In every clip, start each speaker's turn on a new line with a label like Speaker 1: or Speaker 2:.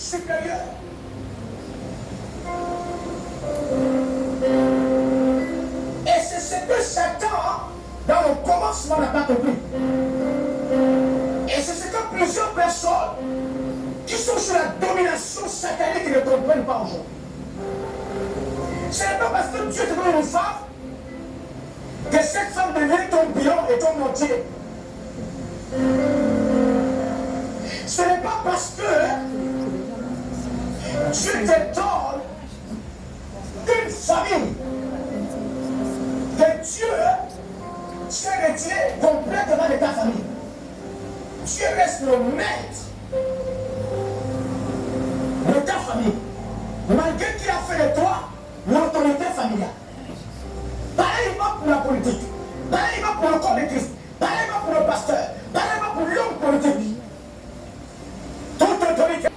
Speaker 1: supérieur. Et c'est ce que Satan, dans le commencement, n'a pas compris. Et c'est ce que plusieurs personnes qui sont sous la domination satanique ne comprennent pas aujourd'hui. Ce n'est pas parce que Dieu te donne une femme que cette femme devient ton bilan et ton entier. Ce n'est pas parce que Dieu te donne une famille que Dieu s'est retiré complètement de ta famille. Dieu reste le maître de ta famille, malgré qu'il a fait de toi l'autorité familiale. Pareillement pour la politique, pareillement pour le corps de Christ, pareillement pour le pasteur, pareillement pour l'homme politique. Toute autorité.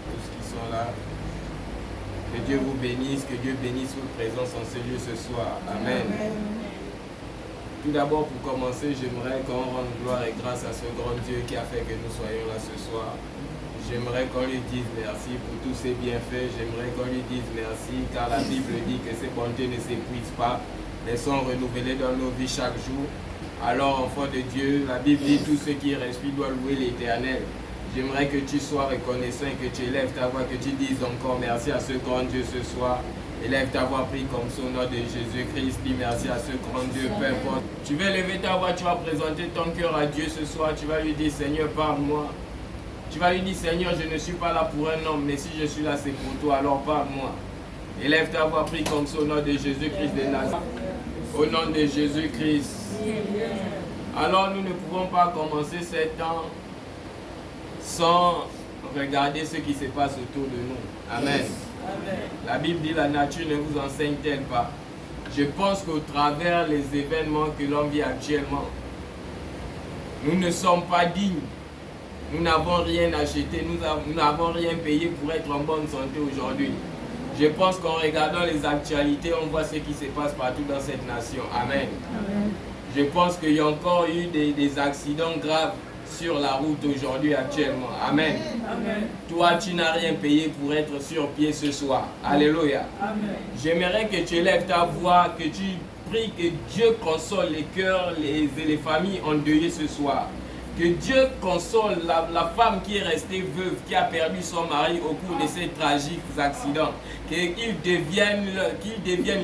Speaker 2: Tous qui sont là, que Dieu vous bénisse, que Dieu bénisse votre présence en ce lieu ce soir. Amen. Tout d'abord, pour commencer, j'aimerais qu'on rende gloire et grâce à ce grand Dieu qui a fait que nous soyons là ce soir. J'aimerais qu'on lui dise merci pour tous ses bienfaits. J'aimerais qu'on lui dise merci car la Bible dit que ses bontés ne s'épuisent pas, mais sont renouvelées dans nos vies chaque jour. Alors, enfant de Dieu, la Bible dit tout ce qui respire doit louer l'Éternel. J'aimerais que tu sois reconnaissant et que tu élèves ta voix, que tu dises encore merci à ce grand Dieu ce soir. Élève ta voix, prie comme ça au nom de Jésus-Christ. Dis merci à ce grand Dieu, peu importe. Tu vas lever ta voix, tu vas présenter ton cœur à Dieu ce soir. Tu vas lui dire, Seigneur, parle-moi. Tu vas lui dire, Seigneur, je ne suis pas là pour un homme, mais si je suis là, c'est pour toi, alors parle-moi. Élève ta voix, prie comme ça au nom de Jésus-Christ de Nazareth. Au nom de Jésus-Christ. Alors nous ne pouvons pas commencer cet temps sans regarder ce qui se passe autour de nous. Amen. La Bible dit, la nature ne vous enseigne-t-elle pas? Je pense qu'au travers les événements que l'on vit actuellement, nous ne sommes pas dignes. Nous n'avons rien acheté, nous n'avons rien payé pour être en bonne santé aujourd'hui. Je pense qu'en regardant les actualités, on voit ce qui se passe partout dans cette nation. Amen. Je pense qu'il y a encore eu des accidents graves sur la route aujourd'hui actuellement. Amen. Toi, tu n'as rien payé pour être sur pied ce soir. Alléluia. J'aimerais que tu élèves ta voix, que tu pries que Dieu console les cœurs et les familles endeuillées ce soir. Que Dieu console la femme qui est restée veuve, qui a perdu son mari au cours de ces tragiques accidents. Qu'il devienne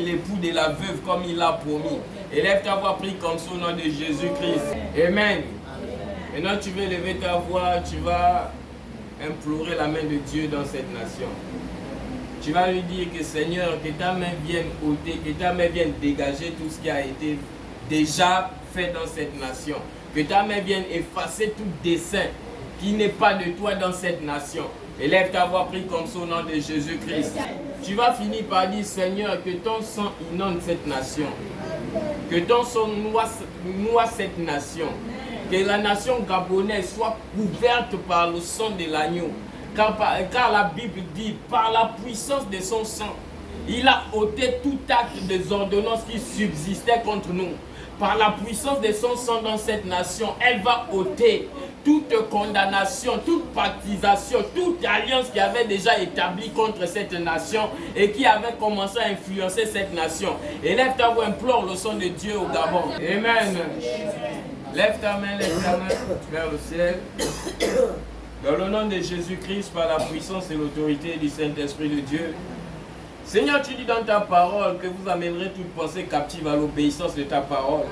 Speaker 2: l'époux de la veuve comme il l'a promis. Élève ta voix, prie comme ça au nom de Jésus-Christ. Amen. Maintenant, tu vas lever ta voix, tu vas implorer la main de Dieu dans cette nation. Tu vas lui dire que Seigneur, que ta main vienne ôter, que ta main vienne dégager tout ce qui a été déjà fait dans cette nation. Que ta main vienne effacer tout dessein qui n'est pas de toi dans cette nation. Élève ta voix, prie comme ça au nom de Jésus-Christ. Tu vas finir par dire, Seigneur, que ton sang inonde cette nation. Que ton sang noie cette nation. Que la nation gabonaise soit couverte par le sang de l'agneau. Car la Bible dit, par la puissance de son sang, il a ôté tout acte des ordonnances qui subsistaient contre nous. Par la puissance de son sang dans cette nation, elle va ôter toute condamnation, toute pactisation, toute alliance qui avait déjà établie contre cette nation et qui avait commencé à influencer cette nation. Élève ta voix, implore le sang de Dieu au Gabon. Amen. Lève ta main vers le ciel. Dans le nom de Jésus-Christ, par la puissance et l'autorité du Saint-Esprit de Dieu. Seigneur, tu dis dans ta parole que vous amènerez toute pensée captive à l'obéissance de ta parole.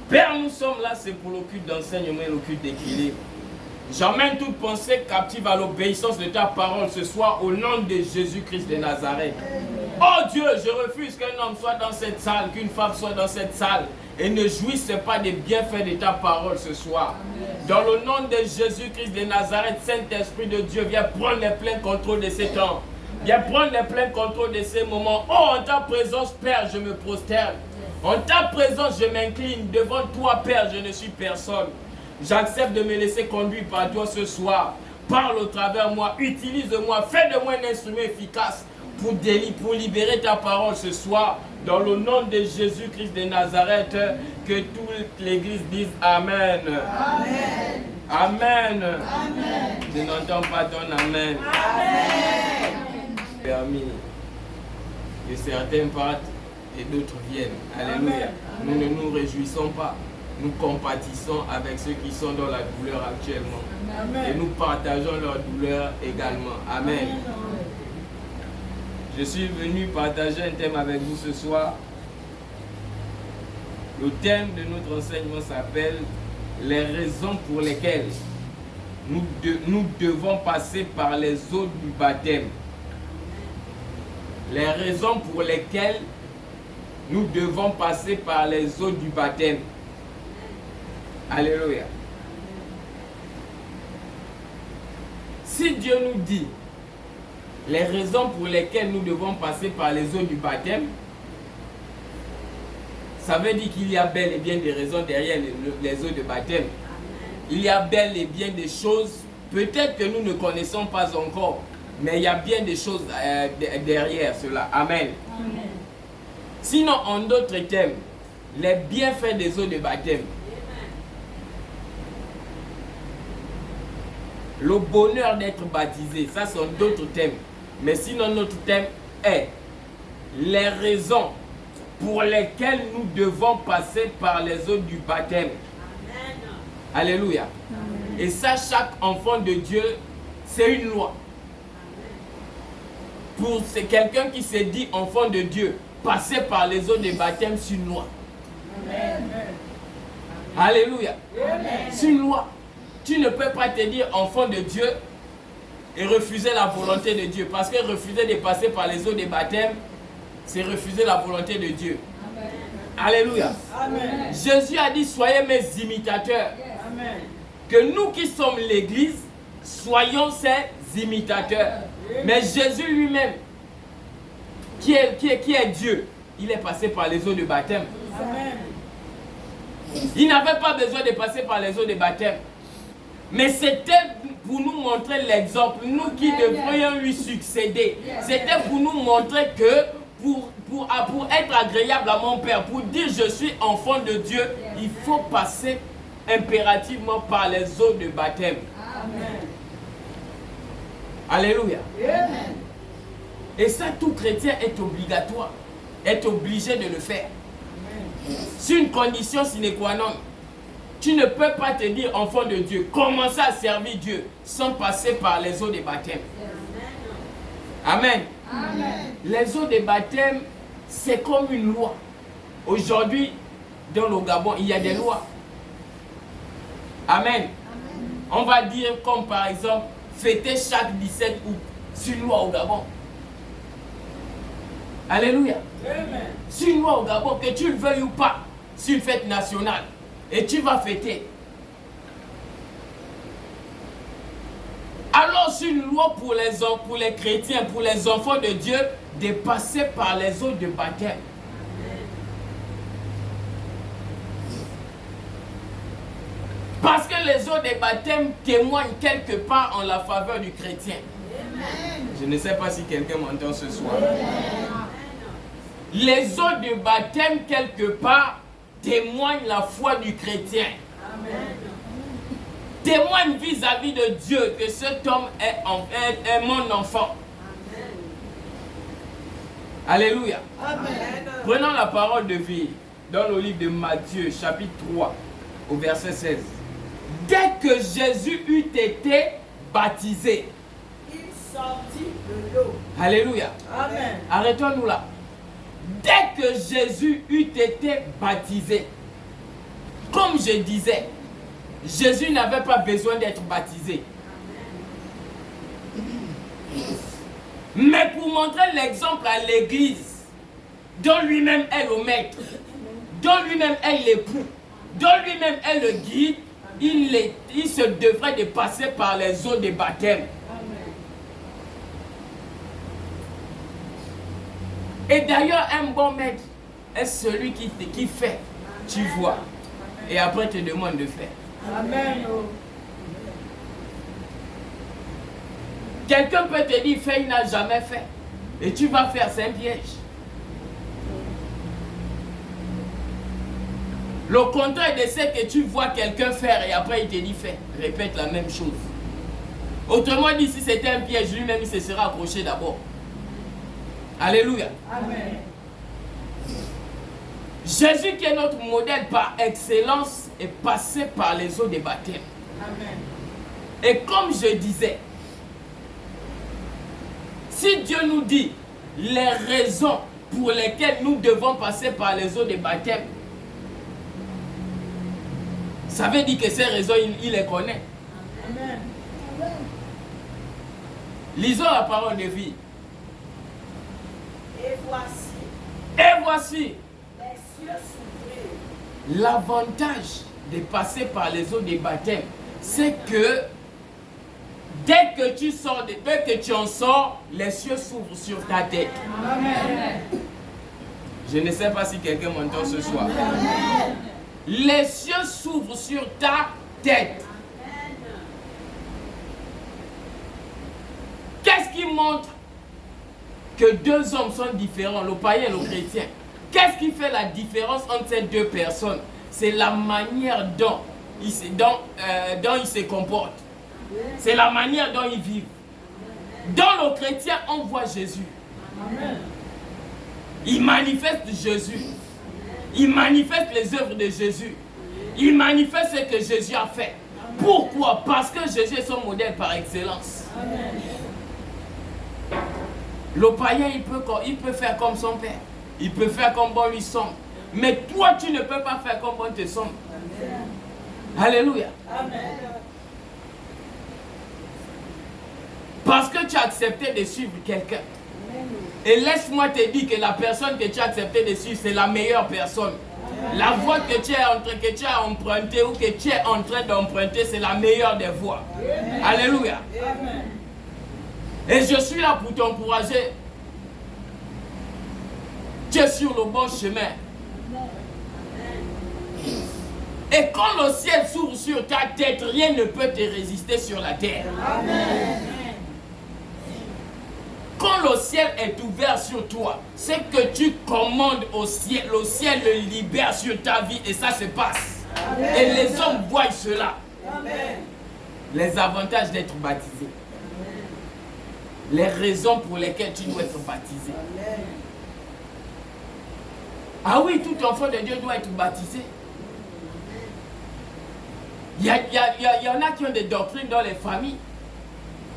Speaker 2: Père, nous sommes là, c'est pour le culte d'enseignement et le culte d'équilibre. J'emmène toute pensée captive à l'obéissance de ta parole ce soir au nom de Jésus-Christ de Nazareth. Oh Dieu, je refuse qu'un homme soit dans cette salle, qu'une femme soit dans cette salle et ne jouisse pas des bienfaits de ta parole ce soir. Dans le nom de Jésus-Christ de Nazareth, Saint-Esprit de Dieu, viens prendre le plein contrôle de ces temps. Viens prendre le plein contrôle de ces moments. Oh, en ta présence, Père, je me prosterne. En ta présence, je m'incline. Devant toi, Père, je ne suis personne. J'accepte de me laisser conduire par toi ce soir. Parle au travers de moi, utilise-moi, fais de moi un instrument efficace pour libérer ta parole ce soir. Dans le nom de Jésus-Christ de Nazareth, que toute l'Église dise Amen.
Speaker 3: Amen.
Speaker 2: Amen. Je n'entends pas ton amen. Permis que certains partent et d'autres viennent. Alléluia. Nous ne nous réjouissons pas. Nous compatissons avec ceux qui sont dans la douleur actuellement. Et nous partageons leur douleur également. Amen. Je suis venu partager un thème avec vous ce soir. Le thème de notre enseignement s'appelle « Les raisons pour lesquelles nous devons passer par les eaux du baptême ». Les raisons pour lesquelles nous devons passer par les eaux du baptême. Alléluia. Si Dieu nous dit les raisons pour lesquelles nous devons passer par les eaux du baptême, ça veut dire qu'il y a bel et bien des raisons derrière les eaux de baptême. Il y a bel et bien des choses, peut-être que nous ne connaissons pas encore, mais il y a bien des choses derrière cela. Amen. Amen. Sinon, en d'autres termes, les bienfaits des eaux de baptême. Le bonheur d'être baptisé, ça sont d'autres thèmes. Mais sinon, notre thème est les raisons pour lesquelles nous devons passer par les eaux du baptême. Amen. Alléluia. Amen. Et ça, chaque enfant de Dieu, c'est une loi. Pour quelqu'un qui se dit enfant de Dieu, passer par les eaux de baptême, c'est une loi. Amen. Alléluia. C'est une loi. Tu ne peux pas te dire enfant de Dieu et refuser la volonté de Dieu. Parce que refuser de passer par les eaux de baptême, c'est refuser la volonté de Dieu. Amen. Alléluia. Amen. Jésus a dit, soyez mes imitateurs. Amen. Que nous qui sommes l'église, soyons ses imitateurs. Amen. Mais Jésus lui-même, qui est Dieu, il est passé par les eaux de baptême. Amen. Il n'avait pas besoin de passer par les eaux de baptême. Mais c'était pour nous montrer l'exemple, nous qui devrions lui succéder. C'était pour nous montrer que pour être agréable à mon Père, pour dire je suis enfant de Dieu, il faut passer impérativement par les eaux de baptême. Amen. Alléluia. Amen. Et ça, tout chrétien est obligatoire, est obligé de le faire. C'est une condition sine qua non. Tu ne peux pas te dire enfant de Dieu, commencer à servir Dieu sans passer par les eaux de baptême. Amen. Amen. Les eaux de baptême, c'est comme une loi. Aujourd'hui, dans le Gabon, il y a des lois. Amen. Amen. On va dire comme par exemple, fêter chaque 17 août. C'est une loi au Gabon. Alléluia. C'est une loi au Gabon, que tu le veuilles ou pas. C'est une fête nationale. Et tu vas fêter. Alors c'est une loi pour les chrétiens, pour les enfants de Dieu, de passer par les eaux de baptême. Parce que les eaux de baptême témoignent quelque part en la faveur du chrétien. Je ne sais pas si quelqu'un m'entend ce soir. Les eaux de baptême quelque part témoignent la foi du chrétien. Amen. Témoigne vis-à-vis de Dieu que cet homme est mon enfant. Amen. Alléluia. Amen. Prenons la parole de vie dans le livre de Matthieu, chapitre 3, au verset 16. Dès que Jésus eut été baptisé, il sortit de l'eau. Alléluia. Amen. Arrêtons-nous là. Dès que Jésus eut été baptisé, comme je disais, Jésus n'avait pas besoin d'être baptisé. Mais pour montrer l'exemple à l'église, dont lui-même est le maître, dont lui-même est l'époux, dont lui-même est le guide, il se devrait de passer par les eaux de baptême. Et d'ailleurs, un bon maître est celui qui fait, tu vois, et après te demande de faire. Amen. Quelqu'un peut te dire, fais, il n'a jamais fait. Et tu vas faire, c'est un piège. Le contraire de ce que tu vois quelqu'un faire et après il te dit fais. Répète la même chose. Autrement dit, si c'était un piège, lui-même il se sera accroché d'abord. Alléluia. Amen. Jésus qui est notre modèle par excellence est passé par les eaux des baptêmes. Amen. Et comme je disais, si Dieu nous dit les raisons pour lesquelles nous devons passer par les eaux des baptêmes, ça veut dire que ces raisons, il les connaît. Amen. Lisons la parole de vie. Et voici. L'avantage de passer par les eaux des baptêmes, c'est que dès que tu en sors, les cieux s'ouvrent sur ta tête. Amen. Je ne sais pas si quelqu'un m'entend ce soir. Amen. Les cieux s'ouvrent sur ta tête. Qu'est-ce qui montre que deux hommes sont différents, le païen et le chrétien? Qu'est-ce qui fait la différence entre ces deux personnes? C'est la manière dont ils se comportent. C'est la manière dont ils vivent. Dans le chrétien, on voit Jésus. Il manifeste Jésus. Il manifeste les œuvres de Jésus. Il manifeste ce que Jésus a fait. Pourquoi? Parce que Jésus est son modèle par excellence. Le païen, il peut faire comme son père. Il peut faire comme bon lui semble. Mais toi, tu ne peux pas faire comme bon te semble. Alléluia. Amen. Parce que tu as accepté de suivre quelqu'un. Et laisse-moi te dire que la personne que tu as accepté de suivre, c'est la meilleure personne. La voie que tu as empruntée ou que tu es en train d'emprunter, c'est la meilleure des voies. Alléluia. Amen. Et je suis là pour t'encourager. Tu es sur le bon chemin. Et quand le ciel s'ouvre sur ta tête, rien ne peut te résister sur la terre. Amen. Quand le ciel est ouvert sur toi, c'est que tu commandes au ciel. Le ciel le libère sur ta vie et ça se passe. Amen. Et les hommes voient cela. Amen. Les avantages d'être baptisé. Amen. Les raisons pour lesquelles tu dois être baptisé. Amen. Ah oui, tout enfant de Dieu doit être baptisé. Il y en a qui ont des doctrines dans les familles.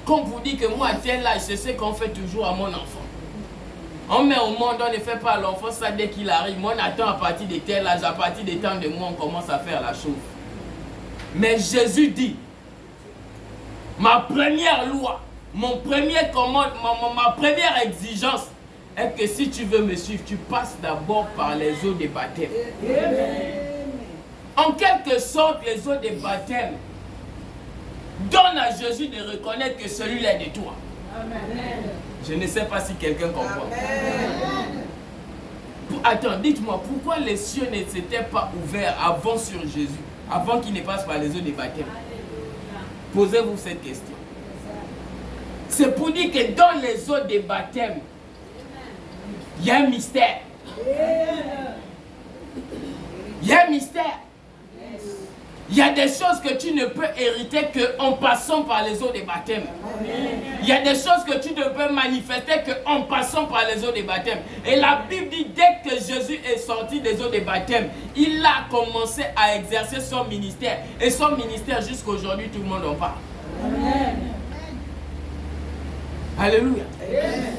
Speaker 2: Comme vous dites que moi, à tel âge, c'est ce qu'on fait toujours à mon enfant. On met au monde, on ne fait pas à l'enfant ça dès qu'il arrive. Moi, on attend à partir de tel âge, à partir des temps de moi, on commence à faire la chose. Mais Jésus dit, ma première loi, mon premier commandement, ma première exigence est que si tu veux me suivre, tu passes d'abord par les eaux des baptêmes. En quelque sorte, les eaux des baptêmes donnent à Jésus de reconnaître que celui-là est de toi. Amen. Je ne sais pas si quelqu'un comprend. Attends, dites-moi, pourquoi les cieux ne s'étaient pas ouverts avant sur Jésus, avant qu'il ne passe par les eaux des baptêmes? Posez-vous cette question. C'est pour dire que dans les eaux des baptêmes, il y a un mystère. Il y a un mystère. Il y a des choses que tu ne peux hériter qu'en passant par les eaux des baptêmes. Il y a des choses que tu ne peux manifester qu'en passant par les eaux des baptêmes. Et la Bible dit, dès que Jésus est sorti des eaux des baptêmes, il a commencé à exercer son ministère. Et son ministère, jusqu'à aujourd'hui, tout le monde en parle. Amen. Alléluia. Amen.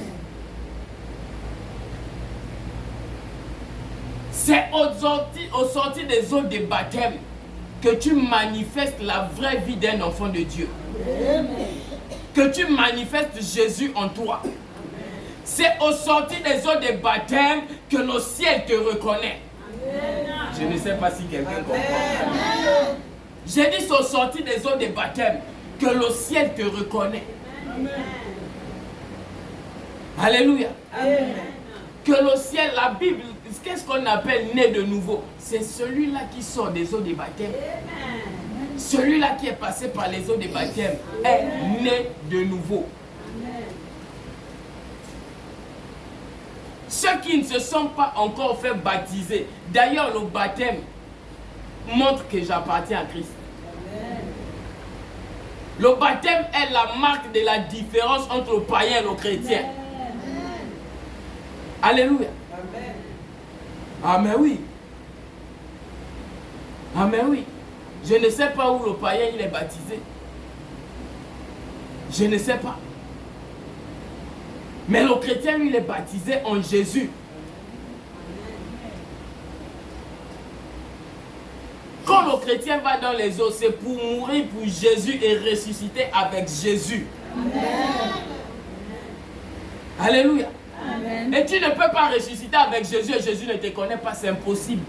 Speaker 2: C'est aux sorties des eaux des baptêmes que tu manifestes la vraie vie d'un enfant de Dieu. Amen. Que tu manifestes Jésus en toi. C'est aux sorties des eaux des baptêmes que le ciel te reconnaît. Amen. Je ne sais pas si quelqu'un comprend. J'ai dit c'est aux sorties des eaux des baptêmes que le ciel te reconnaît. Amen. Alléluia. Amen. Que le ciel, la Bible, qu'est-ce qu'on appelle né de nouveau? C'est celui-là qui sort des eaux des baptêmes. Amen. Celui-là qui est passé par les eaux des baptêmes est né de nouveau. Amen. Ceux qui ne se sont pas encore fait baptiser, d'ailleurs le baptême, montre que j'appartiens à Christ. Le baptême est la marque de la différence entre le païen et le chrétien. Alléluia. Amen, oui. Amen, oui. Je ne sais pas où le païen il est baptisé. Je ne sais pas. Mais le chrétien, lui, il est baptisé en Jésus. Quand le chrétien va dans les eaux, c'est pour mourir pour Jésus et ressusciter avec Jésus. Amen. Alléluia. Amen. Et tu ne peux pas ressusciter avec Jésus et Jésus ne te connaît pas, c'est impossible.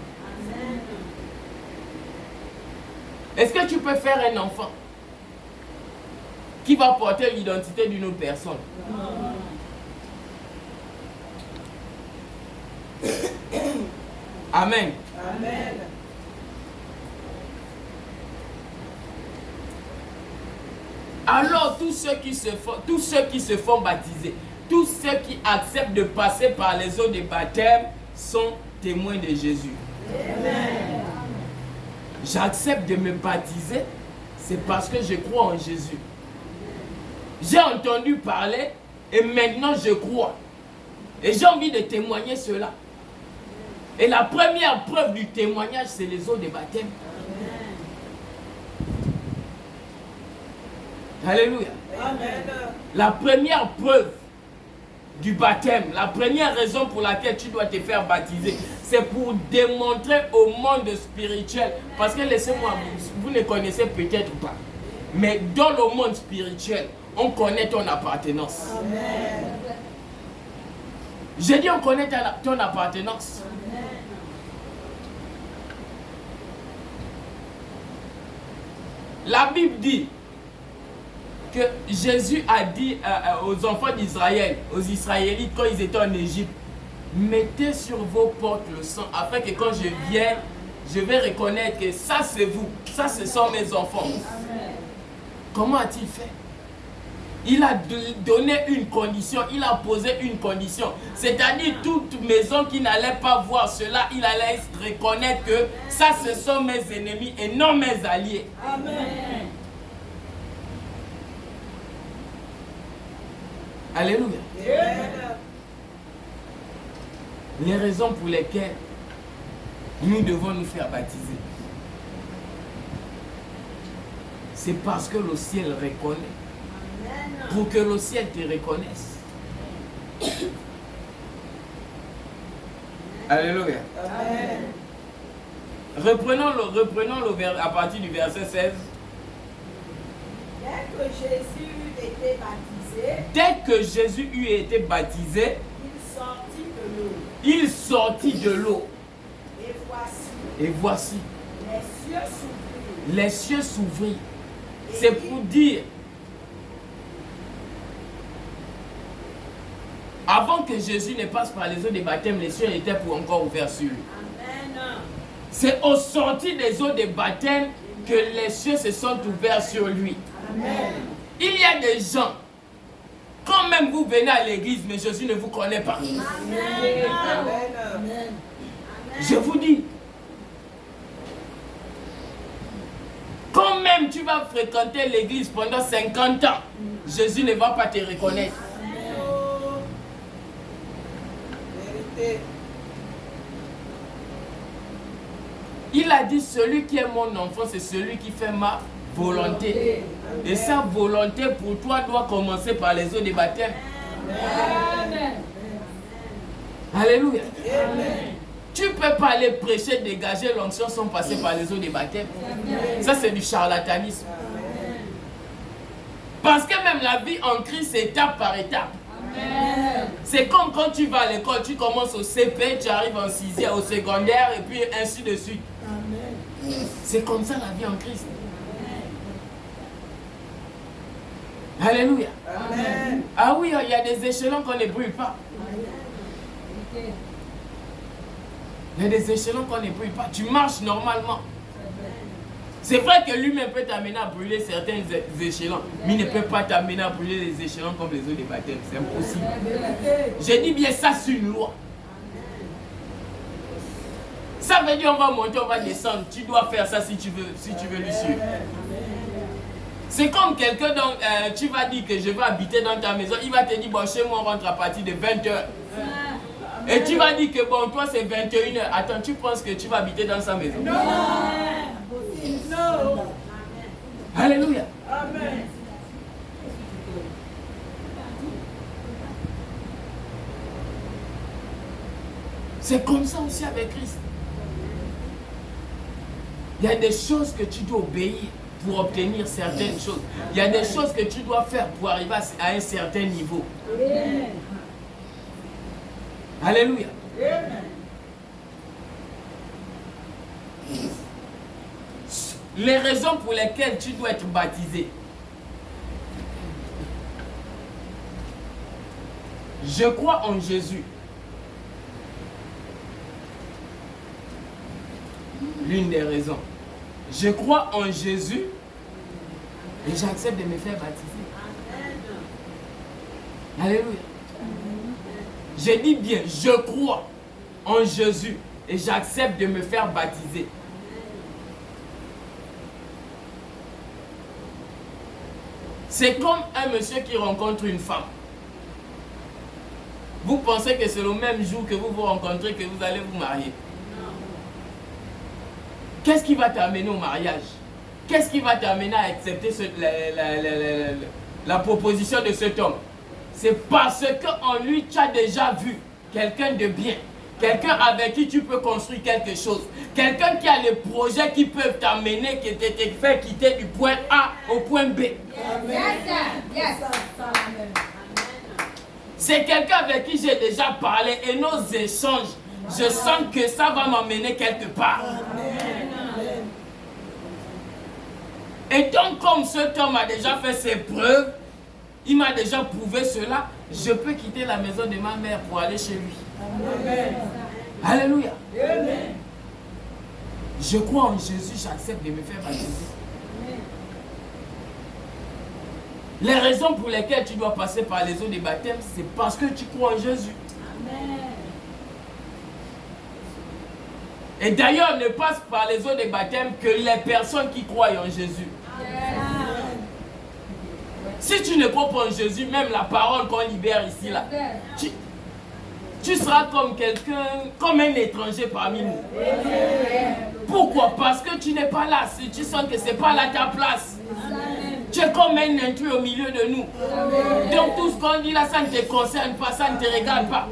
Speaker 2: Est-ce que tu peux faire un enfant qui va porter l'identité d'une autre personne? Amen. Amen. Alors tous ceux qui se font baptiser, tous ceux qui acceptent de passer par les eaux de baptême sont témoins de Jésus. Amen. J'accepte de me baptiser, c'est parce que je crois en Jésus. J'ai entendu parler et maintenant je crois. Et j'ai envie de témoigner cela. Et la première preuve du témoignage, c'est les eaux de baptême. Alléluia. Amen. La première preuve du baptême, la première raison pour laquelle tu dois te faire baptiser, c'est pour démontrer au monde spirituel. Parce que laissez-moi, vous ne connaissez peut-être pas, mais dans le monde spirituel, on connaît ton appartenance. Amen. J'ai dit on connaît ton appartenance. Amen. La Bible dit que Jésus a dit aux enfants d'Israël, aux Israélites quand ils étaient en Égypte, mettez sur vos portes le sang afin que quand je vienne, je vais reconnaître que ça c'est vous, ça ce sont mes enfants. Amen. Comment a-t-il fait? Il a donné une condition, il a posé une condition. C'est-à-dire toute maison qui n'allait pas voir cela, il allait reconnaître que ça ce sont mes ennemis et non mes alliés. Amen. Alléluia. Amen. Les raisons pour lesquelles nous devons nous faire baptiser, c'est parce que le ciel reconnaît. Amen. Pour que le ciel te reconnaisse. Alléluia. Amen. Reprenons le à partir du verset 16. Dès que Jésus eut été baptisé, il sortit de l'eau. Et voici, les cieux s'ouvrirent. C'est pour dire, avant que Jésus ne passe par les eaux de baptême, les cieux étaient pour encore ouverts sur lui. C'est au sortir des eaux de baptême que les cieux se sont ouverts sur lui. Amen. Il y a des gens, quand même vous venez à l'église, mais Jésus ne vous connaît pas. Amen. Amen. Je vous dis, quand même tu vas fréquenter l'église pendant 50 ans, Jésus ne va pas te reconnaître. Amen. Il a dit, celui qui est mon enfant, c'est celui qui fait ma volonté. Amen. Et sa volonté pour toi doit commencer par les eaux de baptême. Amen. Alléluia. Amen. Tu ne peux pas aller prêcher, dégager l'onction sans passer par les eaux de baptême. Amen. Ça, c'est du charlatanisme. Amen. Parce que même la vie en Christ, c'est étape par étape. C'est comme quand tu vas à l'école, tu commences au CP, tu arrives en 6e, au secondaire, et puis ainsi de suite. C'est comme ça la vie en Christ. Amen. Alléluia. Amen. Ah oui, il y a des échelons qu'on ne brûle pas. Il y a des échelons qu'on ne brûle pas. Tu marches normalement. C'est vrai que lui-même peut t'amener à brûler certains échelons, mais il ne peut pas t'amener à brûler les échelons comme les eaux de baptême. C'est impossible. Je dis bien ça, c'est une loi. Ça veut dire on va monter, on va descendre. Tu dois faire ça si tu veux lui suivre. C'est comme quelqu'un dont tu vas dire que je vais habiter dans ta maison. Il va te dire, bon, chez moi, on rentre à partir de 20h. Et tu vas dire que, bon, toi, c'est 21h. Attends, tu penses que tu vas habiter dans sa maison?
Speaker 3: Non.
Speaker 2: Alléluia.
Speaker 3: Amen.
Speaker 2: C'est comme ça aussi avec Christ. Il y a des choses que tu dois obéir pour obtenir certaines choses. Il y a des choses que tu dois faire pour arriver à un certain niveau.
Speaker 3: Amen.
Speaker 2: Alléluia.
Speaker 3: Amen.
Speaker 2: Les raisons pour lesquelles tu dois être baptisé. Je crois en Jésus. L'une des raisons. Je crois en Jésus et j'accepte de me faire baptiser. Alléluia. Je dis bien, je crois en Jésus et j'accepte de me faire baptiser. C'est comme un monsieur qui rencontre une femme. Vous pensez que c'est le même jour que vous vous rencontrez que vous allez vous marier? Qu'est-ce qui va t'amener au mariage? Qu'est-ce qui va t'amener à accepter la proposition de cet homme? C'est parce qu'en lui, tu as déjà vu quelqu'un de bien. Quelqu'un avec qui tu peux construire quelque chose. Quelqu'un qui a les projets qui peuvent t'amener, qui te fait quitter du point A au point B. C'est quelqu'un avec qui j'ai déjà parlé et nos échanges, je sens que ça va m'emmener quelque part. Et donc, comme cet homme a déjà fait ses preuves, il m'a déjà prouvé cela, je peux quitter la maison de ma mère pour aller chez lui.
Speaker 3: Amen.
Speaker 2: Alléluia.
Speaker 3: Amen.
Speaker 2: Je crois en Jésus, j'accepte de me faire baptiser. Les raisons pour lesquelles tu dois passer par les eaux de baptême, c'est parce que tu crois en Jésus.
Speaker 3: Amen.
Speaker 2: Et d'ailleurs, ne passe par les eaux de baptême que les personnes qui croient en Jésus.
Speaker 3: Amen.
Speaker 2: Si tu ne crois pas en Jésus, même la parole qu'on libère ici, là, tu seras comme quelqu'un, comme un étranger parmi nous. Pourquoi? Parce que tu n'es pas là. Si tu sens que ce n'est pas là ta place. Tu es comme un intrus au milieu de nous. Donc tout ce qu'on dit là, ça ne te concerne pas, ça ne te regarde pas.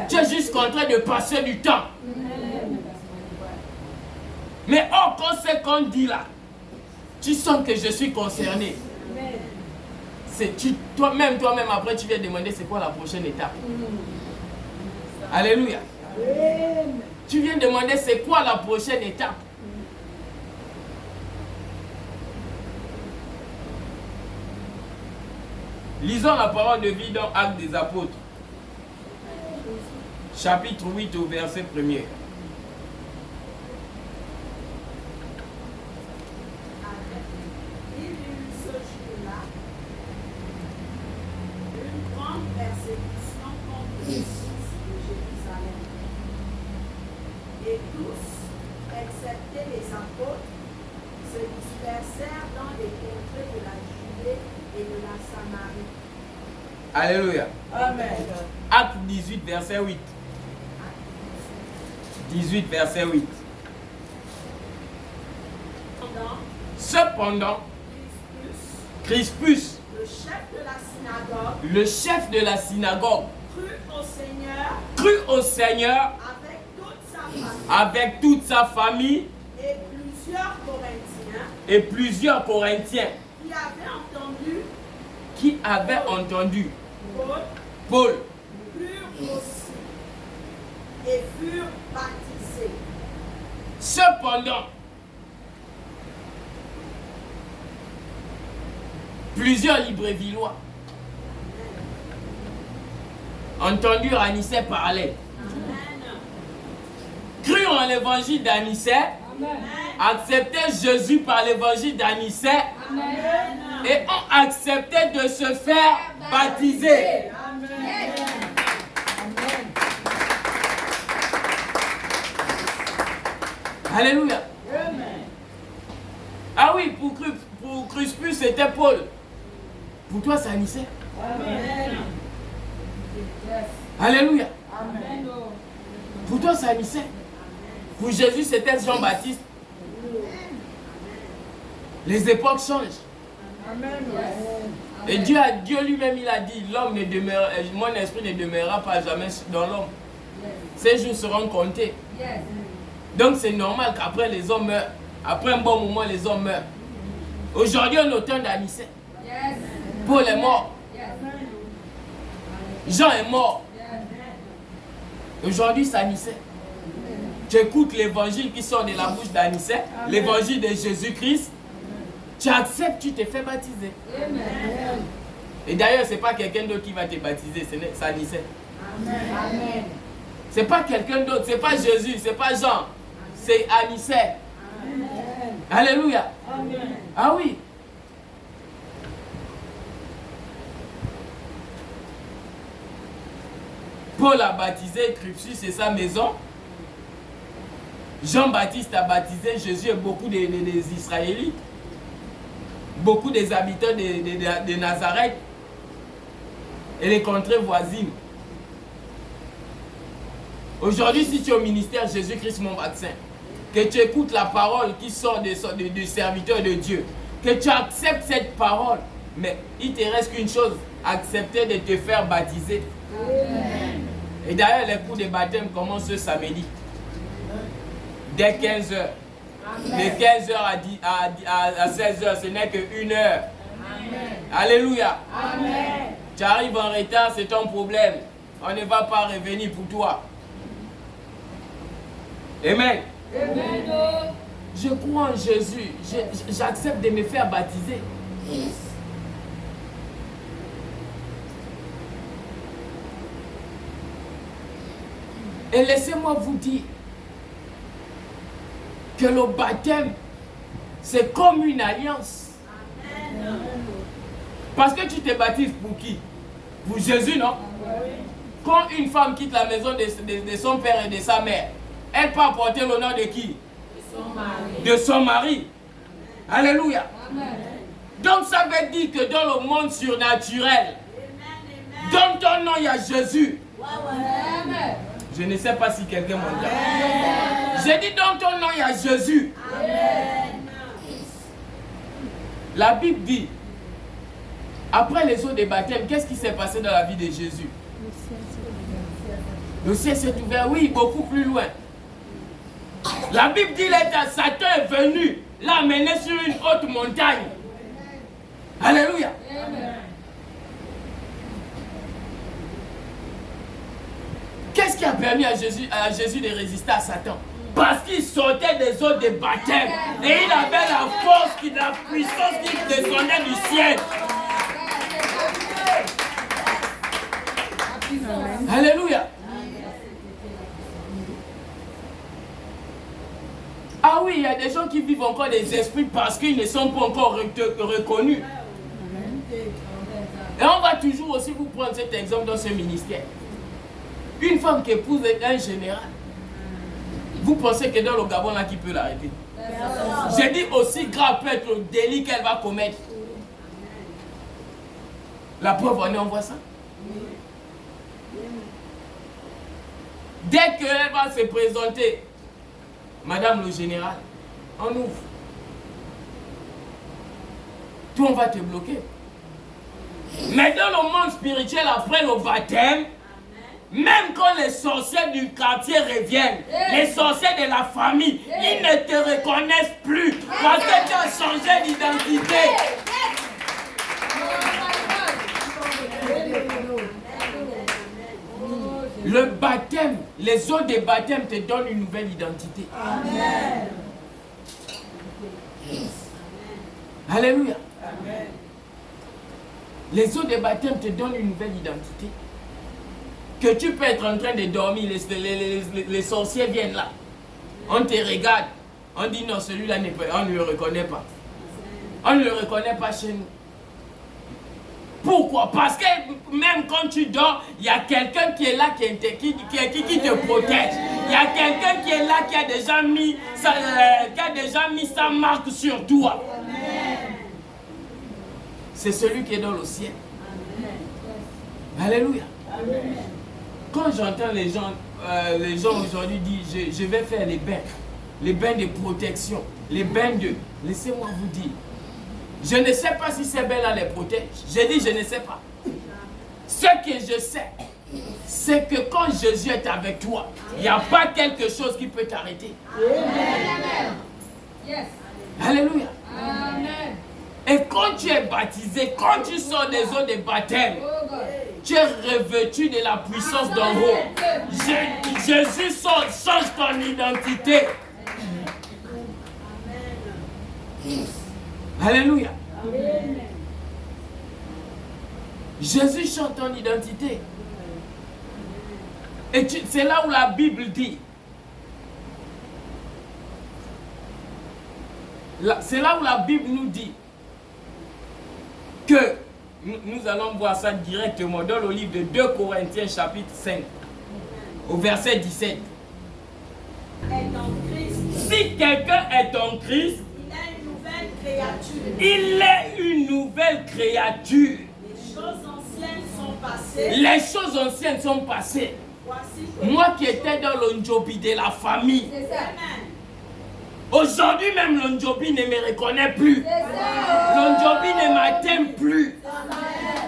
Speaker 2: Tu es juste en train de passer du temps. Mais oh, quand c'est qu'on dit là, tu sens que je suis concerné. C'est toi-même après tu viens demander c'est quoi la prochaine étape. Alléluia. Tu viens demander c'est quoi la prochaine étape. Lisons la parole de vie dans Actes des Apôtres. Chapitre 8 au verset 1er.
Speaker 4: Et tous, excepté les apôtres, se dispersèrent dans les contrées de la Judée et de la Samarie.
Speaker 2: Alléluia.
Speaker 3: Amen.
Speaker 2: Acte 18, verset 8. 18, verset 8. Cependant, Crispus,
Speaker 4: le chef de la synagogue,
Speaker 2: crut au Seigneur avec toute sa famille et plusieurs Corinthiens qui avaient entendu Paul
Speaker 4: crurent aussi et furent baptisés.
Speaker 2: Cependant, plusieurs Librevилlois entendu Anicet parler, crurent en l'évangile d'Anicet, acceptaient Jésus par l'évangile d'Anicet et ont accepté de se faire baptiser. Alléluia. Ah oui, pour Crispus, c'était Paul. Pour toi, c'est Anicet. Alléluia. Pour toi, c'est Anicet. Pour Jésus, c'était Jean-Baptiste. Les époques changent. Et Dieu lui-même, il a dit, mon esprit ne demeurera pas jamais dans l'homme. Ces jours seront comptés. Donc c'est normal qu'après les hommes meurent. Après un bon moment, les hommes meurent. Aujourd'hui, on est au temps d'Anicet. Paul est mort. Jean est mort. Aujourd'hui, c'est Anicet. Tu écoutes l'évangile qui sort de la bouche d'Anicet, l'évangile de Jésus-Christ. Tu acceptes, tu te fais baptiser. Et d'ailleurs, ce n'est pas quelqu'un d'autre qui va te baptiser, c'est Anicet. Ce n'est pas quelqu'un d'autre, ce n'est pas Jésus, ce n'est pas Jean, c'est Anicet. Alléluia. Ah oui. Paul a baptisé Crispus et sa maison. Jean-Baptiste a baptisé Jésus et beaucoup des Israélites. Beaucoup des habitants de Nazareth et les contrées voisines. Aujourd'hui, si tu es au ministère Jésus-Christ, mon vaccin, que tu écoutes la parole qui sort du serviteur de Dieu, que tu acceptes cette parole, mais il te reste qu'une chose, accepter de te faire baptiser. Amen. Et d'ailleurs, les cours de baptême commencent ce samedi, dès 15h. De 15h à 16h, ce n'est qu'une heure. Amen. Alléluia. Amen. Tu arrives en retard, c'est ton problème. On ne va pas revenir pour toi. Amen. Amen. Je crois en Jésus. J'accepte de me faire baptiser. Et laissez-moi vous dire que le baptême, c'est comme une alliance. Amen. Parce que tu te baptises pour qui? Pour Jésus, non? Quand une femme quitte la maison de son père et de sa mère, elle peut apporter l'honneur de qui? De son mari. Alléluia. Amen. Donc ça veut dire que dans le monde surnaturel, dans ton nom il y a Jésus. Amen. Je ne sais pas si quelqu'un m'entend. J'ai dit dans ton nom il y a Jésus. Amen. La Bible dit, après les eaux des baptêmes, qu'est-ce qui s'est passé dans la vie de Jésus? Le ciel s'est ouvert, oui, beaucoup plus loin. La Bible dit, Satan est venu, l'a amené sur une haute montagne. Alléluia. Amen. Qu'est-ce qui a permis à Jésus de résister à Satan? Parce qu'il sortait des eaux de baptême. Et il avait la force, la puissance qui descendait du ciel. Alléluia. Ah oui, il y a des gens qui vivent encore des esprits parce qu'ils ne sont pas encore reconnus. Et on va toujours aussi vous prendre cet exemple dans ce ministère. Une femme qui épouse un général, vous pensez que dans le Gabon là, qui peut l'arrêter? J'ai dit aussi grave peut être le délit qu'elle va commettre. La preuve, on voit ça. Dès qu'elle va se présenter, Madame le général, on ouvre. Tout on va te bloquer. Mais dans le monde spirituel, après le baptême, même quand les sorciers du quartier reviennent, les sorciers de la famille, ils ne te reconnaissent plus parce que tu as changé d'identité. Le baptême, les eaux de baptême te donnent une nouvelle identité. Amen. Alléluia. Amen. Les eaux de baptême te donnent une nouvelle identité. Que tu peux être en train de dormir, les sorciers viennent là. On te regarde. On dit non, celui-là, on ne le reconnaît pas. On ne le reconnaît pas chez nous. Pourquoi? Parce que même quand tu dors, il y a quelqu'un qui est là qui te protège. Il y a quelqu'un qui est là qui a déjà mis sa marque sur toi. C'est celui qui est dans le ciel. Alléluia. Quand j'entends les gens aujourd'hui dire je vais faire les bains de protection, les bains de... Laissez-moi vous dire, je ne sais pas si ces bains-là les protègent. J'ai dit je ne sais pas. Ce que je sais, c'est que quand Jésus est avec toi, il n'y a pas quelque chose qui peut t'arrêter. Alléluia. Et quand tu es baptisé, quand tu sors des eaux de baptême, tu es revêtu de la puissance d'en haut. Jésus change ton identité. Alléluia. Jésus change ton identité. Et c'est là où la Bible dit. C'est là où la Bible nous dit que nous allons voir ça directement dans le livre de 2 Corinthiens chapitre 5 au verset 17. Si quelqu'un est en Christ, il est une nouvelle créature. Les choses anciennes sont passées. Moi qui étais dans l'Onjobi de la famille, aujourd'hui même l'Onjobi ne me reconnaît plus. L'Onjobi ne m'atteint plus.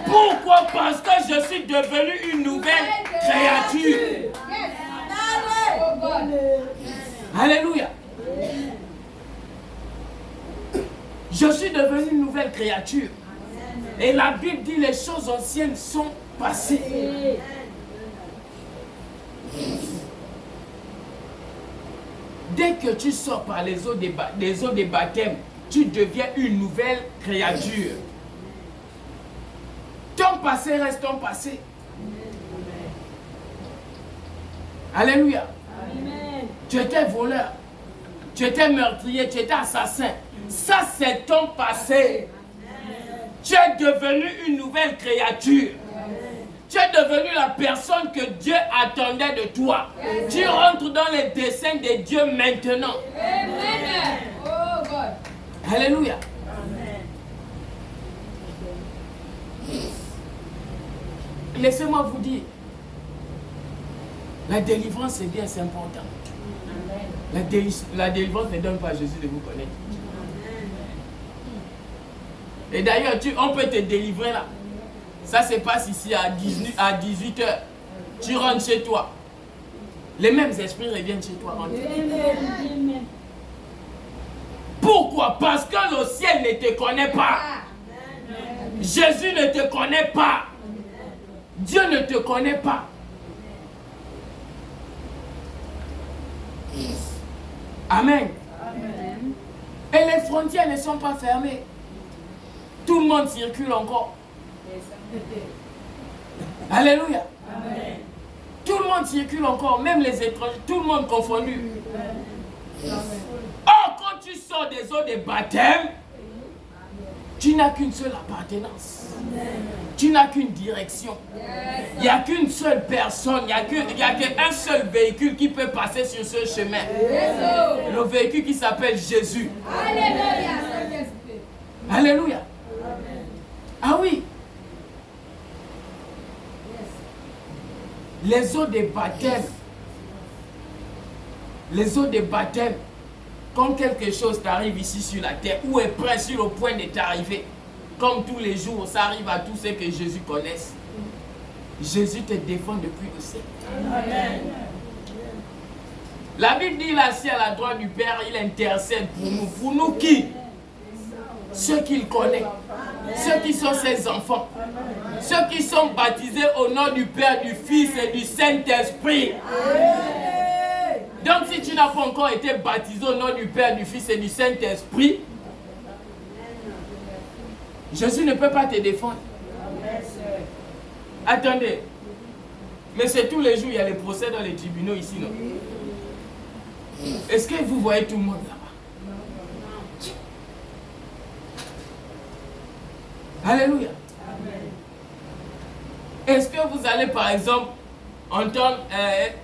Speaker 2: Pourquoi? Parce que je suis devenu une nouvelle créature. Alléluia. Je suis devenu une nouvelle créature. Et la Bible dit les choses anciennes sont passées. Dès que tu sors par les eaux des baptêmes, tu deviens une nouvelle créature. Ton passé reste ton passé. Alléluia. Amen. Tu étais voleur, tu étais meurtrier, tu étais assassin. Ça, c'est ton passé. Tu es devenu une nouvelle créature. Tu es devenu la personne que Dieu attendait de toi. Tu rentres dans les desseins de Dieu maintenant. Oh God. Alléluia. Laissez-moi vous dire, la délivrance c'est bien, c'est important. La délivrance ne donne pas à Jésus de vous connaître. Et d'ailleurs, on peut te délivrer là. Ça se passe ici à 18h. Tu rentres chez toi. Les mêmes esprits reviennent chez toi. Pourquoi? Parce que le ciel ne te connaît pas. Jésus ne te connaît pas. Dieu ne te connaît pas. Amen. Et les frontières ne sont pas fermées. Tout le monde circule encore. Alléluia. Amen. Tout le monde circule encore, même les étrangers, tout le monde confondu. Or, quand tu sors des eaux de baptême, tu n'as qu'une seule appartenance. Tu n'as qu'une direction. Il n'y a qu'une seule personne, il n'y a qu'un seul véhicule qui peut passer sur ce chemin. Le véhicule qui s'appelle Jésus. Alléluia. Alléluia. Ah oui. Les eaux de baptême, quand quelque chose t'arrive ici sur la terre, ou est prêt sur le point de t'arriver, comme tous les jours, ça arrive à tous ceux que Jésus connaisse. Jésus te défend depuis le ciel. Amen. La Bible dit là, assis à la droite du Père, il intercède pour nous. Pour nous qui? Ceux qu'il connaît. Ceux qui sont ses enfants. Ceux qui sont baptisés au nom du Père, du Fils et du Saint-Esprit. Donc si tu n'as pas encore été baptisé au nom du Père, du Fils et du Saint-Esprit, Jésus ne peut pas te défendre. Attendez. Mais c'est tous les jours, il y a les procès dans les tribunaux ici, non? Est-ce que vous voyez tout le monde là-bas? Alléluia. Est-ce que vous allez par exemple entendre,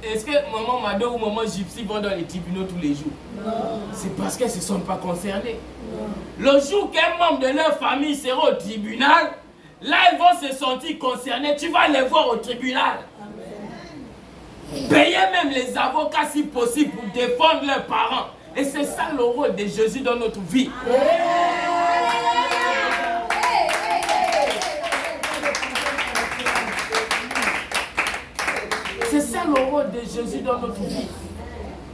Speaker 2: est-ce que maman Mado ou maman Gypsy vont dans les tribunaux tous les jours? Non. C'est parce qu'elles ne se sont pas concernées. Non. Le jour qu'un membre de leur famille sera au tribunal, là elles vont se sentir concernées. Tu vas les voir au tribunal. Amen. Payer même les avocats si possible pour défendre leurs parents. Et c'est ça le rôle de Jésus dans notre vie. Amen. C'est ça le rôle de Jésus dans notre vie.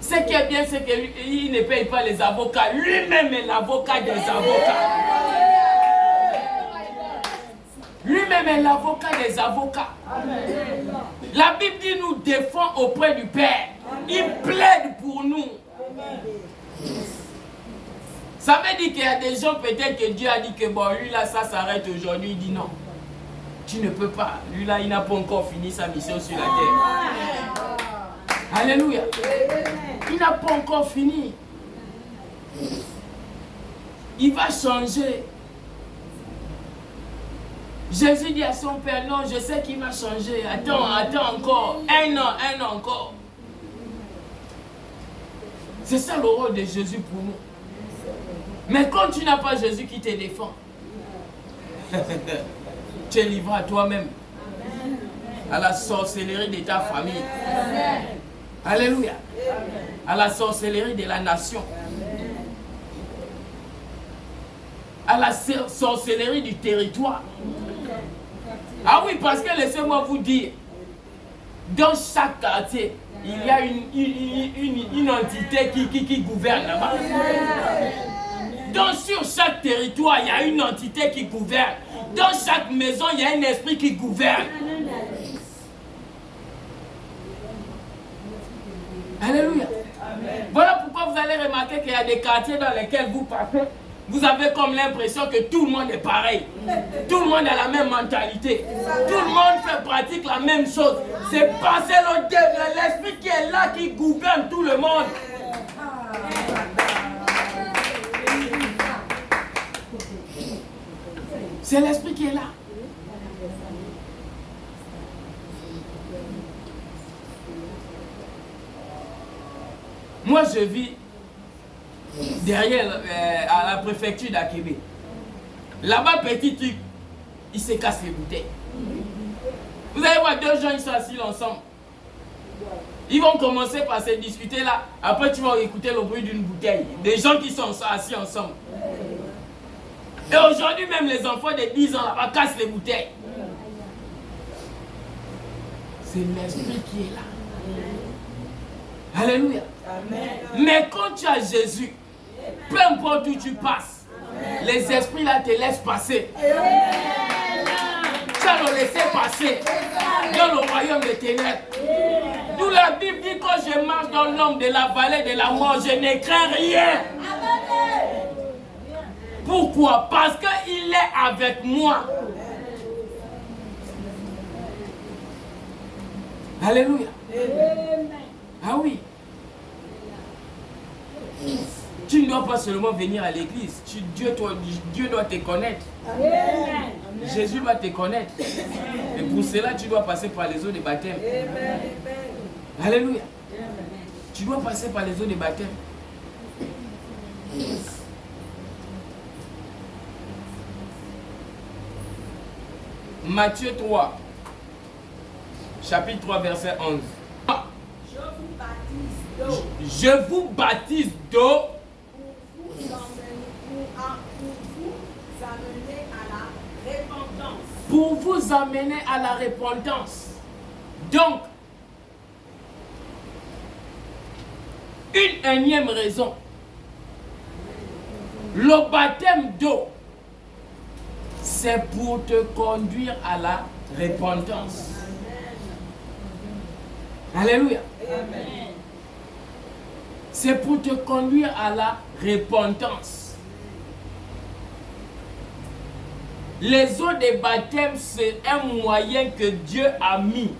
Speaker 2: Ce qui est bien, c'est qu'il ne paye pas les avocats. Lui-même est l'avocat des avocats. Lui-même est l'avocat des avocats. La Bible dit nous défend auprès du Père. Il plaide pour nous. Ça veut dire qu'il y a des gens, peut-être que Dieu a dit que bon, lui là, ça s'arrête aujourd'hui. Il dit non. Tu ne peux pas. Lui là, il n'a pas encore fini sa mission sur la terre. Alléluia. Il n'a pas encore fini. Il va changer. Jésus dit à son Père, non, je sais qu'il va changer. Attends encore. Un an encore. C'est ça le rôle de Jésus pour nous. Mais quand tu n'as pas Jésus qui te défend, tu es livré à toi-même, à la sorcellerie de ta famille. Alléluia. À la sorcellerie de la nation. À la sorcellerie du territoire. Ah oui, parce que laissez-moi vous dire, dans chaque quartier, il y a une entité qui gouverne là-bas. Donc sur chaque territoire, il y a une entité qui gouverne. Dans chaque maison, il y a un esprit qui gouverne. Alléluia. Amen. Voilà pourquoi vous allez remarquer qu'il y a des quartiers dans lesquels vous passez. Vous avez comme l'impression que tout le monde est pareil. Tout le monde a la même mentalité. Tout le monde pratique la même chose. C'est passer l'esprit qui est là, qui gouverne tout le monde. C'est l'esprit qui est là. Moi, je vis derrière à la préfecture d'Akébé. Là-bas, petit truc, ils se cassent les bouteilles. Vous allez voir, deux gens, ils sont assis ensemble. Ils vont commencer par se discuter là. Après, tu vas écouter le bruit d'une bouteille. Des gens qui sont assis ensemble. Et aujourd'hui, même les enfants de 10 ans là-bas cassent les bouteilles. C'est l'esprit qui est là. Alléluia. Amen. Mais quand tu as Jésus, peu importe où tu passes, amen, les esprits là te laissent passer. Amen. Tu vas le laisser passer dans le royaume des ténèbres. D'où la Bible dit, quand je marche dans l'ombre de la vallée de la mort, je ne crains rien. Pourquoi? Parce qu'il est avec moi. Alléluia. Ah oui. Tu ne dois pas seulement venir à l'église. Dieu doit te connaître. Amen. Jésus doit te connaître. Et pour cela, tu dois passer par les eaux de baptême. Amen. Alléluia. Tu dois passer par les eaux de baptême. Matthieu 3, chapitre 3, verset 11. Je vous baptise d'eau pour vous amener à la repentance. Donc, une énième raison. Le baptême d'eau, c'est pour te conduire à la repentance. Alléluia. Amen. C'est pour te conduire à la repentance. Les eaux de baptême, c'est un moyen que Dieu a mis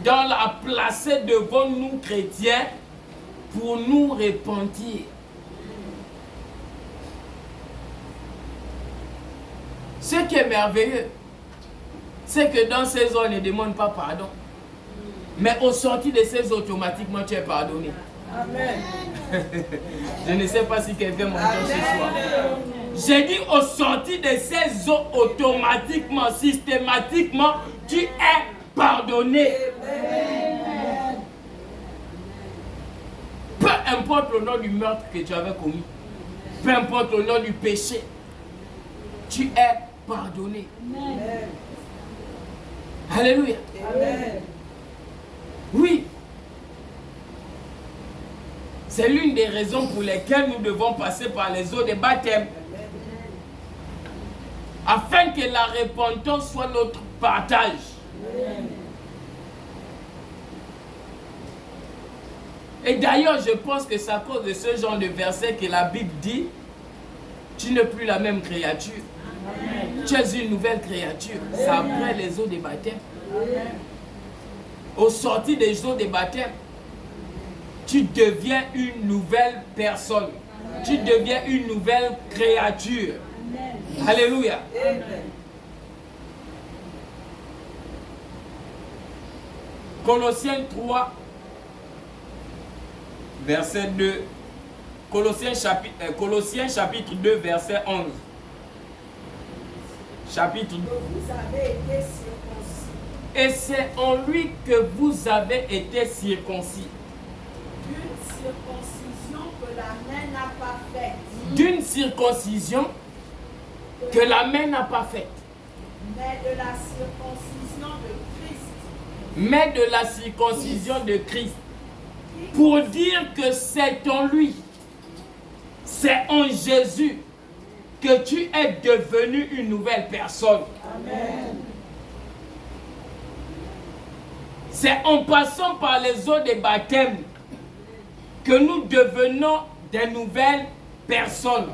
Speaker 2: à placer devant nous chrétiens pour nous repentir. Ce qui est merveilleux, c'est que dans ces eaux, on ne demande pas pardon. Mais au sorti de ces eaux, automatiquement, tu es pardonné.
Speaker 3: Amen.
Speaker 2: Je ne sais pas si quelqu'un m'entend ce soir. J'ai dit au sorti de ces eaux, automatiquement, systématiquement, tu es pardonné. Peu importe le nom du meurtre que tu avais commis, peu importe le nom du péché, tu es pardonné.
Speaker 3: Amen.
Speaker 2: Alléluia.
Speaker 3: Amen.
Speaker 2: Oui. C'est l'une des raisons pour lesquelles nous devons passer par les eaux de baptême. Afin que la repentance soit notre partage. Et d'ailleurs, je pense que c'est à cause de ce genre de verset que la Bible dit, tu n'es plus la même créature. Amen. Tu es une nouvelle créature. C'est après les eaux de baptême. Amen. Au sorti des eaux de baptême, tu deviens une nouvelle personne. Amen. Tu deviens une nouvelle créature. Amen. Alléluia. Amen. Colossiens 3, verset 2. Colossiens chapitre 2, verset 11. Chapitre 2.
Speaker 4: Vous avez été circoncis.
Speaker 2: Et c'est en lui que vous avez été circoncis.
Speaker 4: D'une circoncision que la main n'a pas faite.
Speaker 2: D'une circoncision que la main n'a pas faite.
Speaker 4: Mais de la circoncision de Christ.
Speaker 2: Mais de la circoncision de Christ. Pour dire que c'est en lui, c'est en Jésus que tu es devenu une nouvelle personne. Amen. C'est en passant par les eaux de baptême que nous devenons des nouvelles personnes.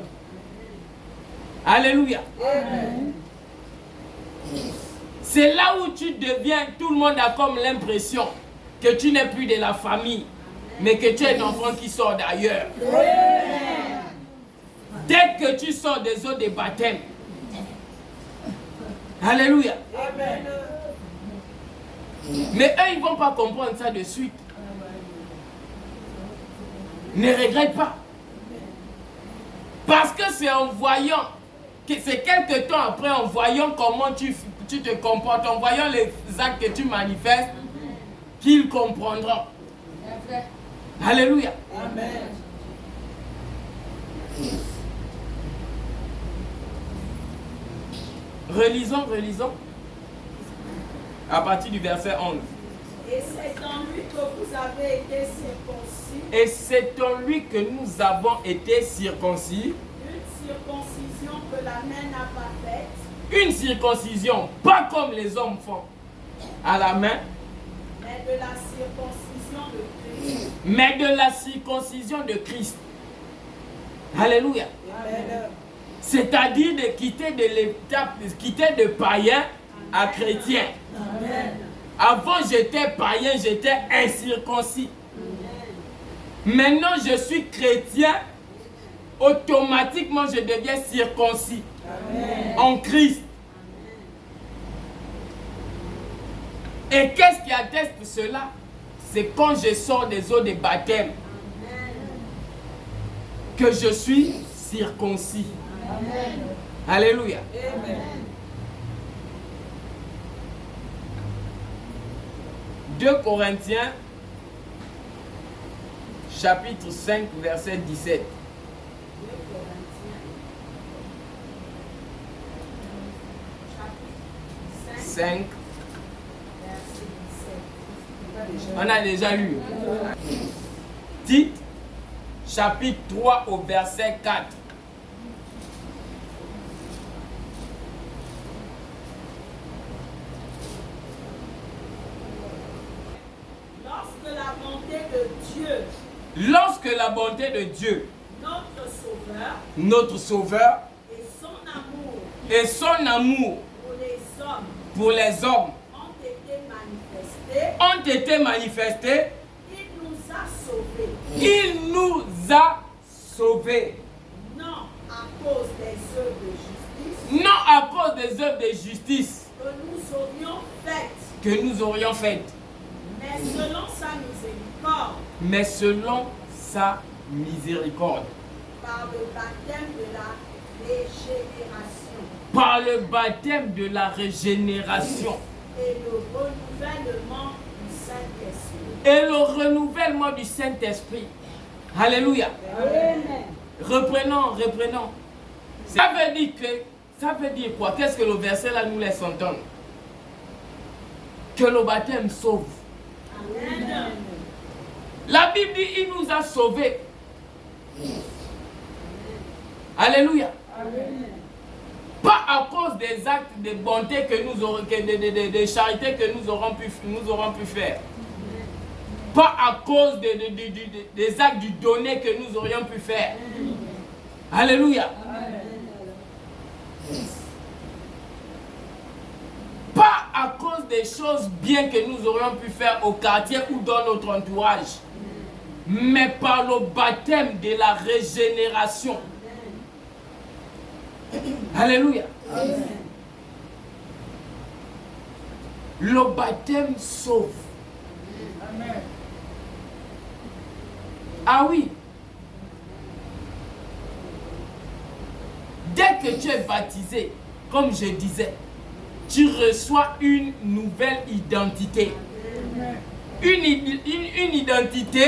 Speaker 2: Alléluia. Amen. C'est là où tu deviens, tout le monde a comme l'impression que tu n'es plus de la famille, mais que tu es un enfant qui sort d'ailleurs. Dès que tu sors des eaux de baptême. Alléluia. Amen. Mais eux, ils ne vont pas comprendre ça de suite. Ne regrette pas. Parce que c'est en voyant, que c'est quelque temps après, en voyant comment tu te comportes, en voyant les actes que tu manifestes, qu'ils comprendront. Alléluia. Amen. Relisons. À partir du verset 11.
Speaker 4: Et c'est en lui que vous avez été circoncis.
Speaker 2: Et c'est en lui que nous avons été circoncis.
Speaker 4: Une circoncision que la main n'a pas faite.
Speaker 2: Une circoncision, pas comme les hommes font, à la main.
Speaker 4: Mais de la circoncision de Christ.
Speaker 2: Mais de la circoncision de Christ. Alléluia. Amen. C'est-à-dire de quitter de l'étape, quitter de païen à chrétien. Amen. Avant j'étais païen, j'étais incirconcis. Amen. Maintenant je suis chrétien, automatiquement je deviens circoncis. Amen. En Christ. Amen. Et qu'est-ce qui atteste cela? C'est quand je sors des eaux de baptême. Amen. Que je suis circoncis. Amen. Alléluia. Amen. 2 Corinthiens, chapitre 5, verset 17. 5. On a déjà lu. Tite, chapitre 3 au verset 4. Lorsque la bonté de Dieu, notre Sauveur, et son amour pour les hommes ont été manifestés, il nous a sauvés. Non à cause des œuvres de justice que nous aurions faites. Mais mais selon sa miséricorde.
Speaker 4: Par le baptême de la régénération
Speaker 2: Par le baptême de la régénération
Speaker 4: et le renouvellement du Saint-Esprit.
Speaker 2: et le renouvellement du Saint-Esprit. Alléluia.
Speaker 3: Amen.
Speaker 2: Reprenons. Ça veut dire quoi? Qu'est-ce que le verset là nous laisse entendre? Que le baptême sauve.
Speaker 4: Amen.
Speaker 2: La Bible dit il nous a sauvés. Alléluia.
Speaker 3: Amen.
Speaker 2: Pas à cause des actes de bonté que nous aurons, de charité que nous aurons pu faire. Pas à cause des actes du donné que nous aurions pu faire. Alléluia. Pas à cause des choses bien que nous aurions pu faire au quartier ou dans notre entourage. Mais par le baptême de la régénération. Alléluia. Le baptême sauve.
Speaker 3: Amen.
Speaker 2: Ah oui. Dès que tu es baptisé, comme je disais, tu reçois une nouvelle identité. Une identité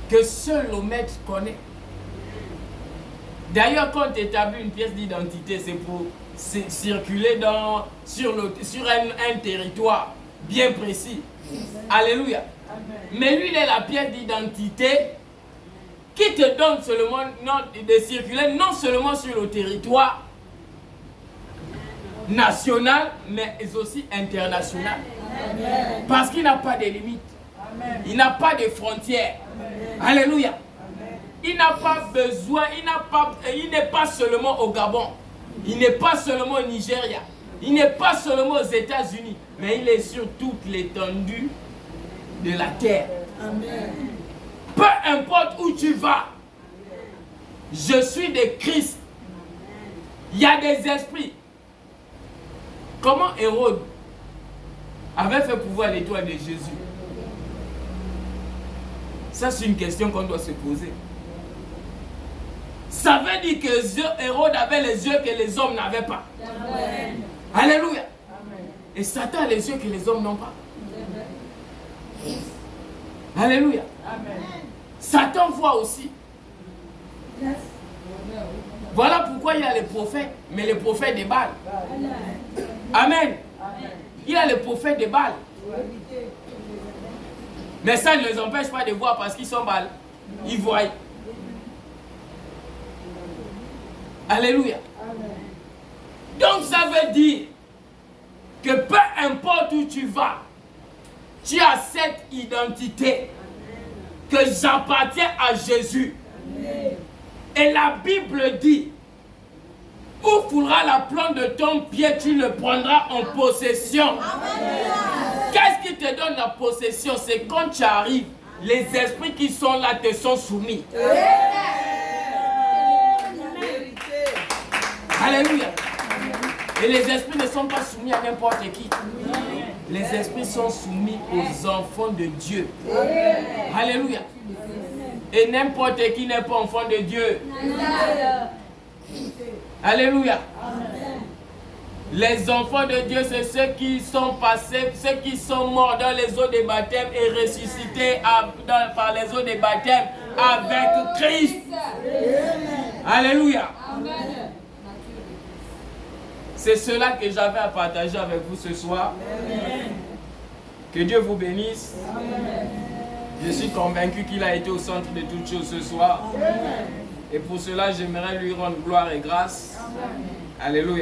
Speaker 2: que seul le maître connaît. D'ailleurs, quand tu établis une pièce d'identité, c'est pour circuler sur un territoire bien précis. Alléluia. Mais lui, il est la pièce d'identité qui te donne seulement de circuler non seulement sur le territoire national, mais aussi international.
Speaker 3: Amen.
Speaker 2: Parce qu'il n'a pas de limites.
Speaker 3: Amen.
Speaker 2: Il n'a pas de frontières.
Speaker 3: Amen.
Speaker 2: Alléluia. Il n'a pas besoin, il n'est pas seulement au Gabon, il n'est pas seulement au Nigeria, il n'est pas seulement aux États-Unis, mais il est sur toute l'étendue de la terre.
Speaker 3: Amen.
Speaker 2: Peu importe où tu vas, je suis de Christ. Il y a des esprits. Comment Hérode avait fait pouvoir l'étoile de Jésus? Ça, c'est une question qu'on doit se poser. Ça veut dire que Hérode avait les yeux que les hommes n'avaient pas.
Speaker 3: Amen.
Speaker 2: Alléluia.
Speaker 3: Amen.
Speaker 2: Et Satan a les yeux que les hommes n'ont pas. Alléluia.
Speaker 3: Amen.
Speaker 2: Satan voit aussi. Voilà pourquoi il y a les prophètes, mais les prophètes des Baals. Amen. Il y a les prophètes des Baals. Mais ça ne les empêche pas de voir parce qu'ils sont Baals. Ils voient. Alléluia. Donc ça veut dire que peu importe où tu vas, tu as cette identité que j'appartiens à Jésus. Et la Bible dit, où foulera la plante de ton pied, tu le prendras en possession. Qu'est-ce qui te donne la possession? C'est quand tu arrives, les esprits qui sont là te sont soumis. Alléluia. Et les esprits ne sont pas soumis à n'importe qui. Les esprits sont soumis aux enfants de Dieu. Alléluia. Et n'importe qui n'est pas enfant de Dieu. Alléluia. Les enfants de Dieu, c'est ceux qui sont passés, ceux qui sont morts dans les eaux des baptêmes et ressuscités par les eaux des baptêmes avec Christ. Alléluia. C'est cela que j'avais à partager avec vous ce soir. Que Dieu vous bénisse. Je suis convaincu qu'il a été au centre de toutes choses ce soir. Et pour cela, j'aimerais lui rendre gloire et grâce. Alléluia.